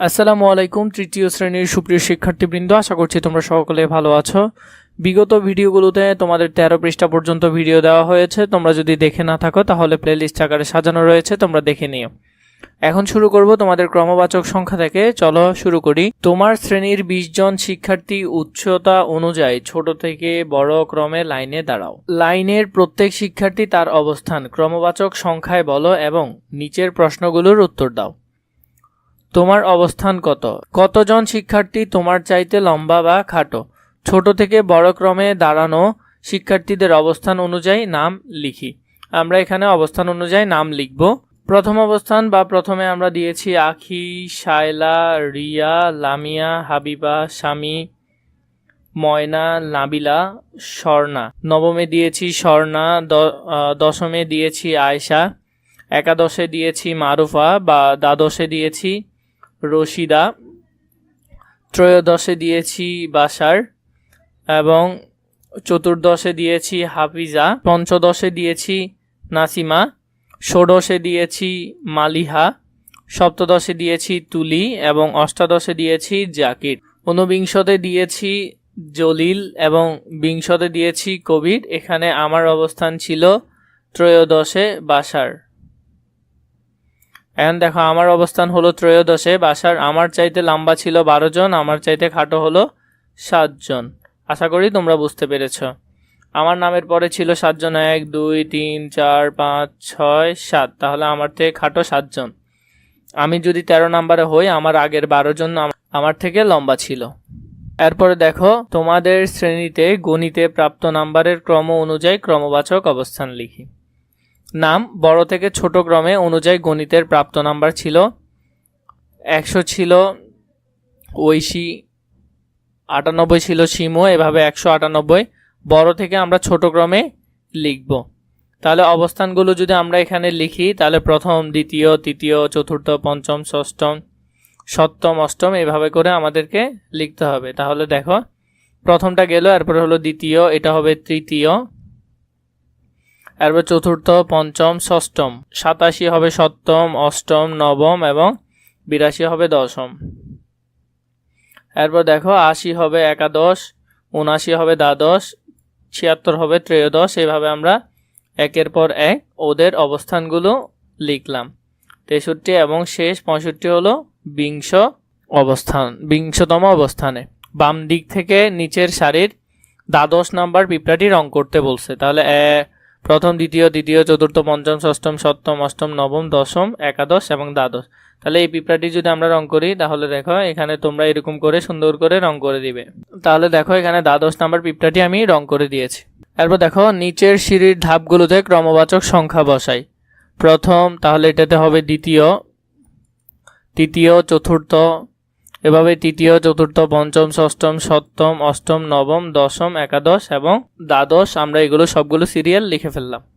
আসসালামু আলাইকুম তৃতীয় শ্রেণীর সুপ্রিয় শিক্ষার্থীবৃন্দ, আশা করছি তোমরা সকলে ভালো আছো। বিগত ভিডিওগুলোতে তোমাদের 13 পৃষ্ঠা পর্যন্ত ভিডিও দেওয়া হয়েছে। তোমরা যদি দেখে না থাকো তাহলে প্লেলিস্ট আকারে সাজানো রয়েছে, তোমরা দেখে নিও। এখন শুরু করব তোমাদের ক্রমবাচক সংখ্যা থেকে। চলো শুরু করি। তোমার শ্রেণীর 20 জন শিক্ষার্থী উচ্চতা অনুযায়ী ছোট থেকে বড় ক্রমে লাইনে দাঁড়াও। লাইনের প্রত্যেক শিক্ষার্থী তার অবস্থান ক্রমবাচক সংখ্যায় বলো এবং নিচের প্রশ্নগুলোর উত্তর দাও। তোমার অবস্থান কতজন শিক্ষার্থী তোমার চাইতে লম্বা বা খাটো? ছোট থেকে বড় ক্রমে দাঁড়ানো শিক্ষার্থীদের অবস্থান অনুযায়ী নাম লিখি। আমরা এখানে অবস্থান অনুযায়ী নাম লিখব। প্রথম অবস্থান বা প্রথমে আমরা দিয়েছি আখি, শায়লা, রিয়া, লামিয়া, হাবিবা, শামি, ময়না, নাবিলা, স্বর্ণা। নবমে দিয়েছি স্বর্ণা, দশমে দিয়েছি আয়েশা, একাদশে দিয়েছি মারুফা বা দ্বাদশে দিয়েছি রশিদা, ত্রয়োদশে দিয়েছি বাশার এবং চতুর্দশে দিয়েছি হাফিজা, পঞ্চদশে দিয়েছি নাসিমা, ষোড়শে দিয়েছি মালিহা, সপ্তদশে দিয়েছি তুলি এবং অষ্টাদশে দিয়েছি জাকির, ঊনবিংশতে দিয়েছি জলিল এবং বিংশতে দিয়েছি কবির। এখানে আমার অবস্থান ছিল ত্রয়োদশে বাশার। এখন দেখো আমার অবস্থান হলো ত্রয়োদশে বাশার। আমার চাইতে লম্বা ছিল 12 জন, আমার চাইতে খাটো হলো 7 জন। আশা করি তোমরা বুঝতে পেরেছ। আমার নামের পরে ছিল 7 জন, 1 2 3 4 5 6 7, তাহলে আমার থেকে খাটো 7 জন। আমি যদি 13 নম্বরে হই, আমার আগের 12 জন আমার থেকে লম্বা ছিল। এরপরে দেখো তোমাদের শ্রেণীতে গণিতে প্রাপ্ত নাম্বারের ক্রম অনুযায়ী ক্রমবাচক অবস্থান লিখি। নাম বড় থেকে ছোট ক্রমে অনুযায়ী গণিতের প্রাপ্ত নাম্বার ছিল 100 ছিল ঐশী, 98 ছিল শিমু, এভাবে 198। বড় থেকে আমরা ছোট ক্রমে লিখব। তাহলে অবস্থানগুলো যদি আমরা এখানে লিখি, তাহলে প্রথম, দ্বিতীয়, তৃতীয়, চতুর্থ, পঞ্চম, ষষ্ঠম, সপ্তম, অষ্টম, এভাবে করে আমাদেরকে লিখতে হবে। তাহলে দেখো প্রথমটা গেল, এরপরে হলো দ্বিতীয়, এটা হবে তৃতীয়, এরপর চতুর্থ, পঞ্চম, ষষ্ঠম, 87 হবে সপ্তম, অষ্টম, নবম এবং 82 হবে দশম। এরপর দেখো 80 হবে একাদশ, 79 হবে দ্বাদশ, 76 হবে ত্রয়োদশ। এভাবে আমরা একের পর এক ওদের অবস্থানগুলো লিখলাম। 63 এবং শেষ 65 হলো বিংশতম অবস্থানে। বাম দিক থেকে নিচের সারির দ্বাদশ নাম্বার পিঁপড়াটি রং করতে বলছে। তাহলে প্রথম, দ্বিতীয়, তৃতীয়, চতুর্থ, পঞ্চম, ষষ্ঠম, সপ্তম, অষ্টম, নবম, দশম, একাদশ এবং দ্বাদশ। তাহলে এই পিঁপড়াটি যদি আমরা রং করি, তাহলে দেখো এখানে তোমরা এরকম করে সুন্দর করে রং করে দিবে। তাহলে দেখো এখানে দ্বাদশ নাম্বার পিঁপড়াটি আমি রং করে দিয়েছি। এরপর দেখো নিচের সিঁড়ির ধাপগুলোতে ক্রমবাচক সংখ্যা বসাই। প্রথম, তাহলে এটাতে হবে দ্বিতীয়, তৃতীয়, চতুর্থ, এভাবে তৃতীয়, চতুর্থ, পঞ্চম, ষষ্ঠম, সপ্তম, অষ্টম, নবম, দশম, একাদশ এবং দ্বাদশ। আমরা এগুলো সবগুলো সিরিয়াল লিখে ফেললাম।